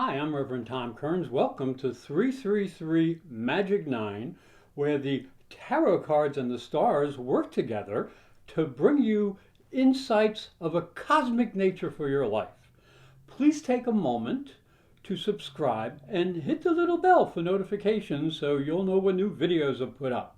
Hi, I'm Reverend Tom Kearns. Welcome to 333 Magic 9, where the tarot cards and the stars work together to bring you insights of a cosmic nature for your life. Please take a moment to subscribe and hit the little bell for notifications so you'll know when new videos are put up.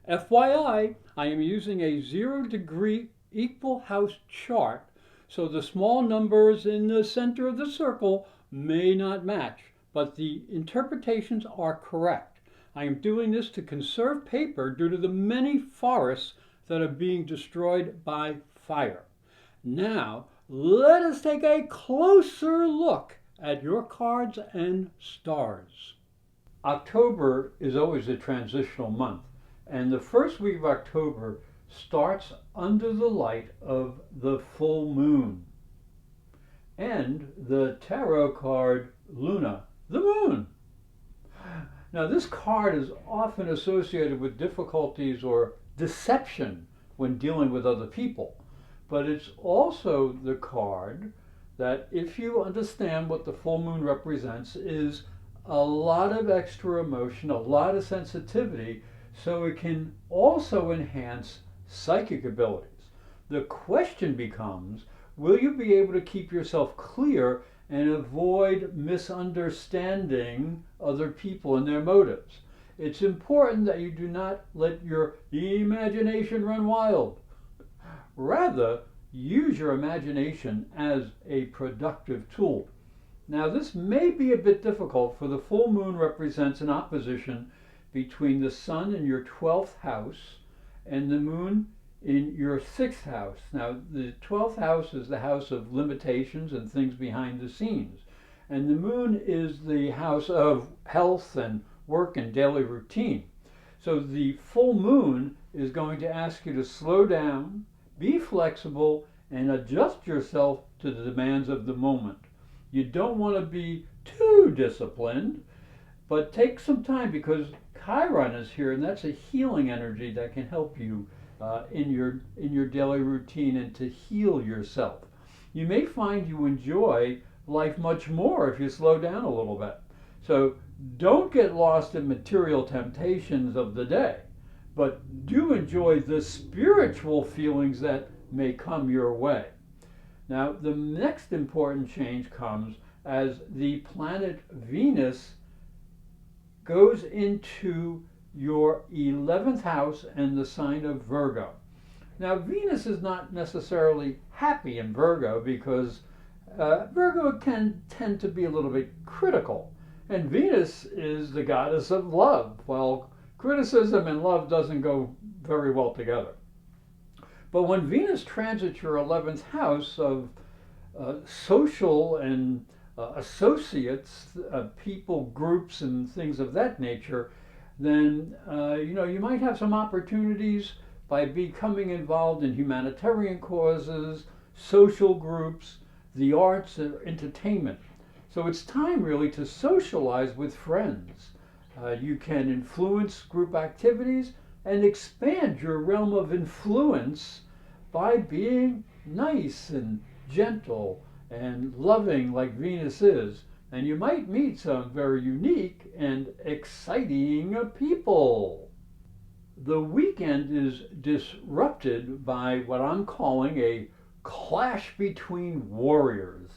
FYI, I am using a 0-degree equal house chart, so the small numbers in the center of the circle may not match, but the interpretations are correct. I am doing this to conserve paper due to the many forests that are being destroyed by fire. Now, let us take a closer look at your cards and stars. October is always a transitional month, and the first week of October starts under the light of the full moon and the tarot card Luna, the moon. Now, this card is often associated with difficulties or deception when dealing with other people, but it's also the card that, if you understand what the full moon represents, is a lot of extra emotion, a lot of sensitivity, so it can also enhance psychic abilities. The question becomes, will you be able to keep yourself clear and avoid misunderstanding other people and their motives? It's important that you do not let your imagination run wild. Rather, use your imagination as a productive tool. Now, this may be a bit difficult, for the full moon represents an opposition between the sun in your 12th house and the moon in your 6th house. Now, the 12th house is the house of limitations and things behind the scenes. And the moon is the house of health and work and daily routine. So the full moon is going to ask you to slow down, be flexible, and adjust yourself to the demands of the moment. You don't want to be too disciplined, but take some time, because Chiron is here, and that's a healing energy that can help you in your daily routine and to heal yourself. You may find you enjoy life much more if you slow down a little bit. So don't get lost in material temptations of the day, but do enjoy the spiritual feelings that may come your way. Now, the next important change comes as the planet Venus goes into your 11th house and the sign of Virgo. Now, Venus is not necessarily happy in Virgo, because Virgo can tend to be a little bit critical, and Venus is the goddess of love. Well, criticism and love doesn't go very well together. But when Venus transits your 11th house of social and associates, people, groups, and things of that nature, then you might have some opportunities by becoming involved in humanitarian causes, social groups, the arts, and entertainment. So it's time really to socialize with friends. You can influence group activities and expand your realm of influence by being nice and gentle and loving like Venus is. And you might meet some very unique and exciting people. The weekend is disrupted by what I'm calling a clash between warriors,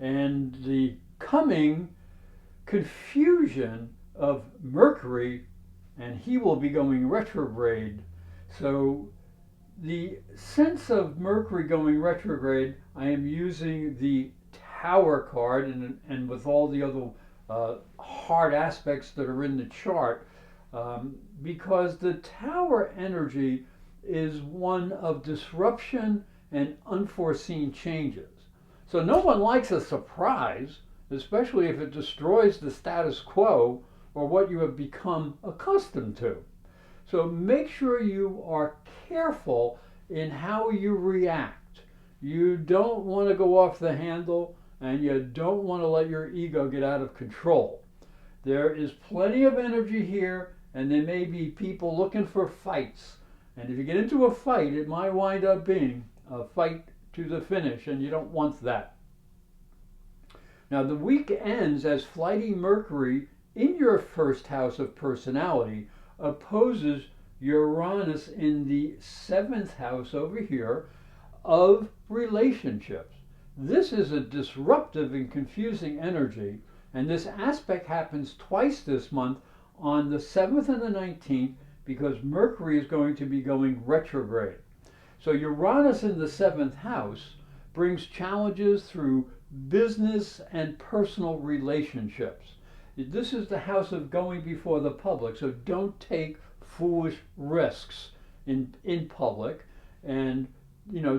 and the coming confusion of Mercury, and he will be going retrograde. So the sense of Mercury going retrograde, I am using the Tower card, and with all the other hard aspects that are in the chart, because the Tower energy is one of disruption and unforeseen changes. So no one likes a surprise, especially if it destroys the status quo or what you have become accustomed to. So make sure you are careful in how you react. You don't want to go off the handle, and you don't want to let your ego get out of control. There is plenty of energy here, and there may be people looking for fights. And if you get into a fight, it might wind up being a fight to the finish, and you don't want that. Now, the week ends as flighty Mercury in your first house of personality opposes Uranus in the seventh house over here of relationships. This is a disruptive and confusing energy, and this aspect happens twice this month on the 7th and the 19th because Mercury is going to be going retrograde. So Uranus in the seventh house brings challenges through business and personal relationships. This is the house of going before the public, so don't take foolish risks in public, and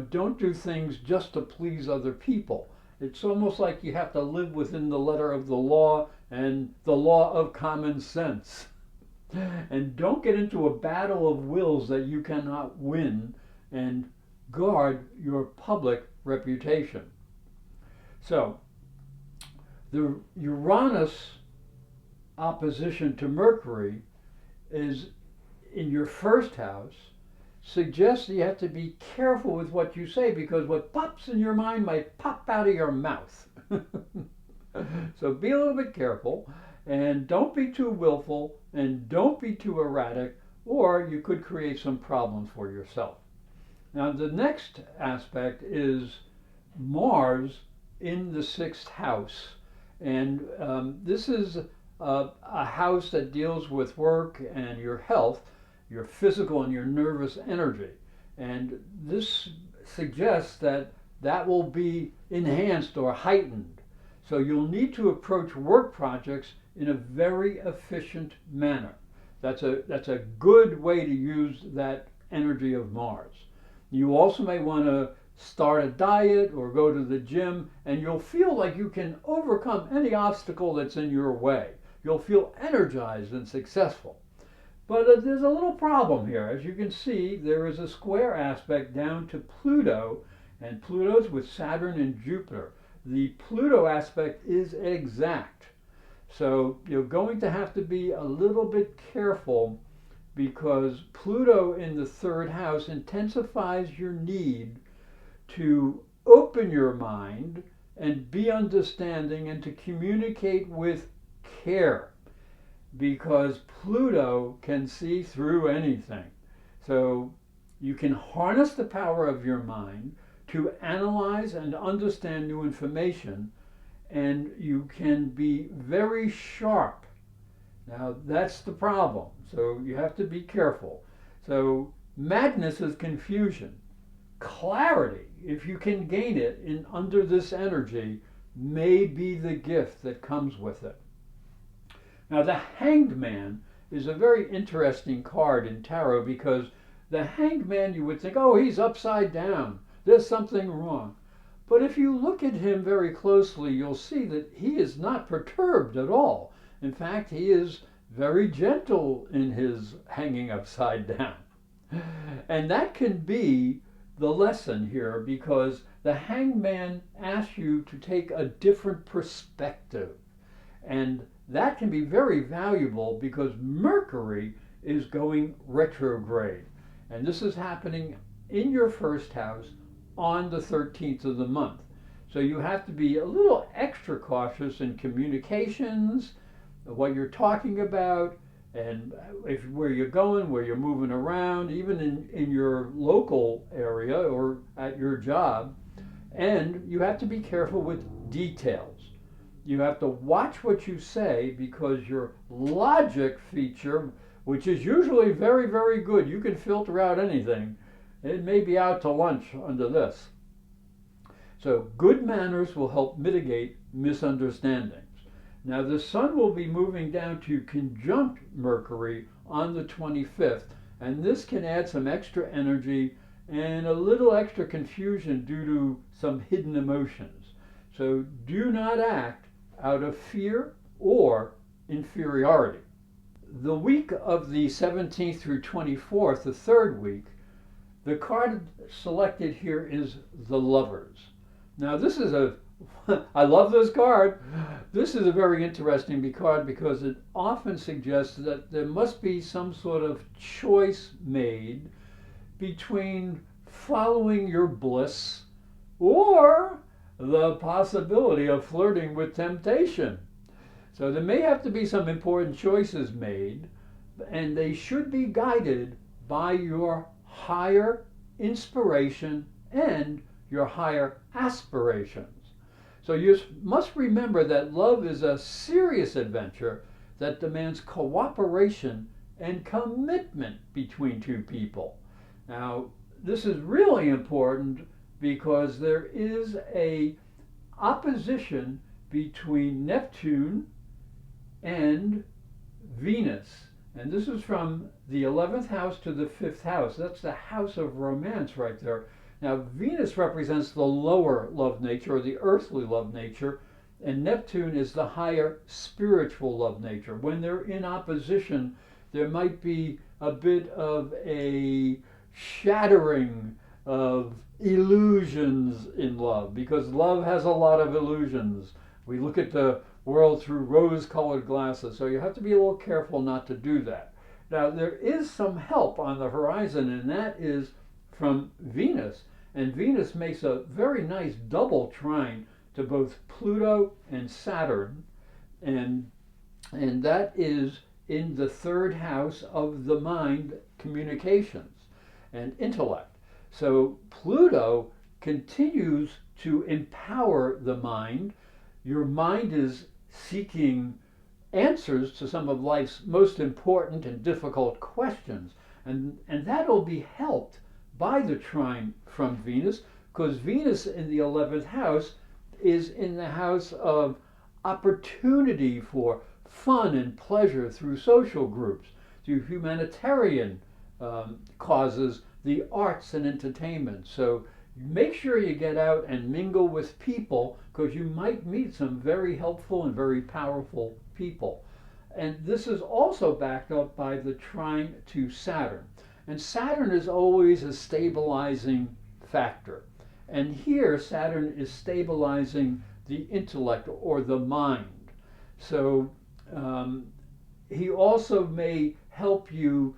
don't do things just to please other people. It's almost like you have to live within the letter of the law and the law of common sense. And don't get into a battle of wills that you cannot win, and guard your public reputation. So, the Uranus opposition to Mercury is in your first house, suggests that you have to be careful with what you say because what pops in your mind might pop out of your mouth. So be a little bit careful and don't be too willful and don't be too erratic, or you could create some problems for yourself. Now, the next aspect is Mars in the sixth house. And this is a house that deals with work and your health, your physical and your nervous energy. And this suggests that that will be enhanced or heightened. So you'll need to approach work projects in a very efficient manner. That's a good way to use that energy of Mars. You also may want to start a diet or go to the gym, and you'll feel like you can overcome any obstacle that's in your way. You'll feel energized and successful. But there's a little problem here. As you can see, there is a square aspect down to Pluto, and Pluto's with Saturn and Jupiter. The Pluto aspect is exact. So you're going to have to be a little bit careful because Pluto in the third house intensifies your need to open your mind and be understanding and to communicate with care, because Pluto can see through anything. So you can harness the power of your mind to analyze and understand new information, and you can be very sharp. Now that's the problem, so you have to be careful. So madness is confusion. Clarity, if you can gain it in under this energy, may be the gift that comes with it. Now the Hanged Man is a very interesting card in tarot because the Hanged Man, you would think, oh, he's upside down, there's something wrong. But if you look at him very closely, you'll see that he is not perturbed at all. In fact, he is very gentle in his hanging upside down. And that can be the lesson here, because the Hanged Man asks you to take a different perspective. And that can be very valuable because Mercury is going retrograde. And this is happening in your first house on the 13th of the month. So you have to be a little extra cautious in communications, what you're talking about, and where you're going, where you're moving around, even in your local area or at your job. And you have to be careful with details. You have to watch what you say because your logic feature, which is usually very, very good, you can filter out anything. It may be out to lunch under this. So good manners will help mitigate misunderstandings. Now the Sun will be moving down to conjunct Mercury on the 25th, and this can add some extra energy and a little extra confusion due to some hidden emotions. So do not act out of fear or inferiority. The week of the 17th through 24th, the third week, the card selected here is the Lovers. Now this is I love this card. This is a very interesting card because it often suggests that there must be some sort of choice made between following your bliss or the possibility of flirting with temptation. So there may have to be some important choices made, and they should be guided by your higher inspiration and your higher aspirations. So you must remember that love is a serious adventure that demands cooperation and commitment between two people. Now, this is really important because there is a opposition between Neptune and Venus. And this is from the 11th house to the 5th house. That's the house of romance right there. Now, Venus represents the lower love nature, or the earthly love nature, and Neptune is the higher spiritual love nature. When they're in opposition, there might be a bit of a shattering of illusions in love, because love has a lot of illusions. We look at the world through rose-colored glasses, so you have to be a little careful not to do that. Now, there is some help on the horizon, and that is from Venus. And Venus makes a very nice double trine to both Pluto and Saturn, and that is in the 3rd house of the mind, communications, and intellect. So Pluto continues to empower the mind. Your mind is seeking answers to some of life's most important and difficult questions, and that'll be helped by the trine from Venus, because Venus in the 11th house is in the house of opportunity for fun and pleasure through social groups, through humanitarian causes, the arts and entertainment. So make sure you get out and mingle with people, because you might meet some very helpful and very powerful people. And this is also backed up by the trine to Saturn. And Saturn is always a stabilizing factor. And here Saturn is stabilizing the intellect or the mind. So he also may help you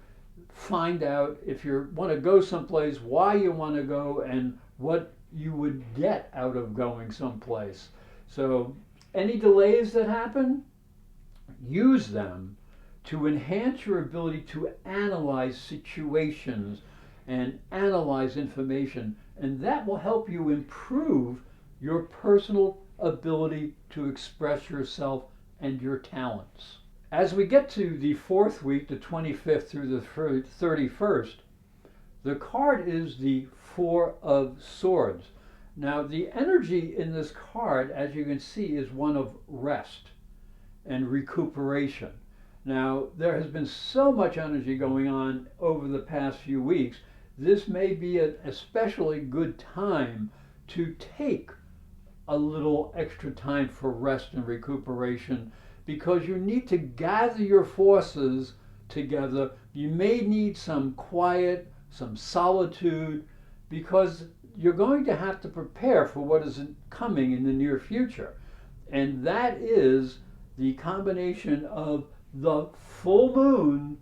find out, if you want to go someplace, why you want to go and what you would get out of going someplace. So any delays that happen, use them to enhance your ability to analyze situations and analyze information, and that will help you improve your personal ability to express yourself and your talents. As we get to the 4th week, the 25th through the 31st, the card is the 4 of Swords. Now, the energy in this card, as you can see, is one of rest and recuperation. Now, there has been so much energy going on over the past few weeks. This may be an especially good time to take a little extra time for rest and recuperation, because you need to gather your forces together. You may need some quiet, some solitude, because you're going to have to prepare for what is coming in the near future. And that is the combination of the full moon,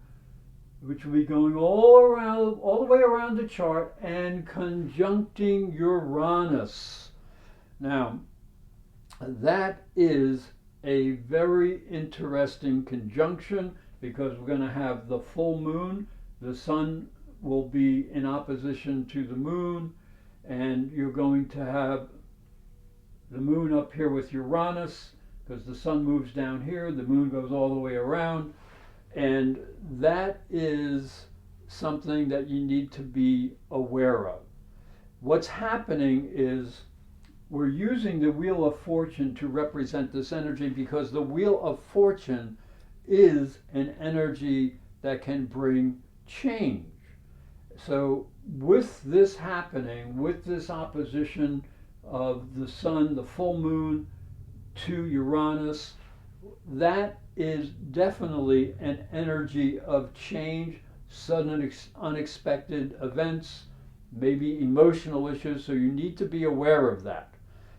which will be going all the way around the chart, and conjuncting Uranus. Now, that is a very interesting conjunction, because we're going to have the full moon. The sun will be in opposition to the moon, and you're going to have the moon up here with Uranus, because the sun moves down here, the moon goes all the way around, and that is something that you need to be aware of. What's happening is we're using the Wheel of Fortune to represent this energy, because the Wheel of Fortune is an energy that can bring change. So with this happening, with this opposition of the sun, the full moon to Uranus, that is definitely an energy of change, sudden unexpected events, maybe emotional issues, so you need to be aware of that.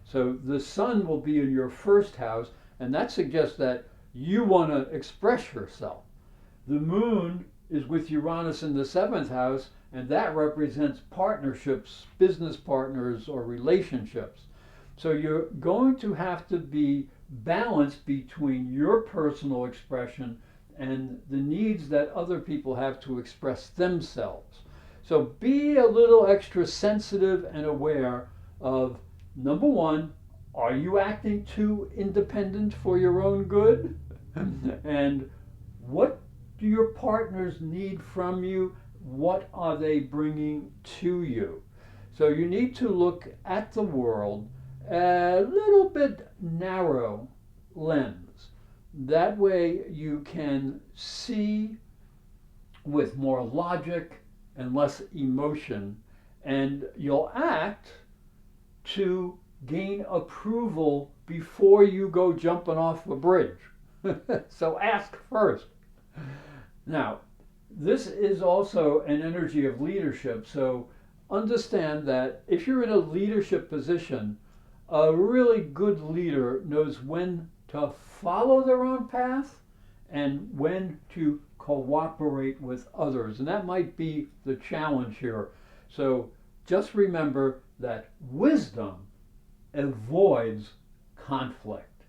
So the sun will be in your 1st house, and that suggests that you want to express yourself. The moon is with Uranus in the 7th house, and that represents partnerships, business partners, or relationships. So you're going to have to be balanced between your personal expression and the needs that other people have to express themselves. So be a little extra sensitive and aware of, number one, are you acting too independent for your own good? And what do your partners need from you? What are they bringing to you? So you need to look at the world a little bit narrow lens. That way you can see with more logic and less emotion, and you'll act to gain approval before you go jumping off a bridge. So ask first. Now, this is also an energy of leadership, so understand that if you're in a leadership position, a really good leader knows when to follow their own path and when to cooperate with others. And that might be the challenge here. So just remember that wisdom avoids conflict.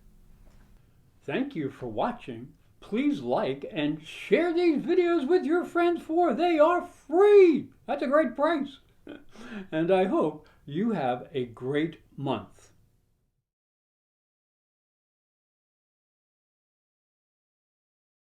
Thank you for watching. Please like and share these videos with your friends, for they are free. That's a great price. And I hope you have a great month.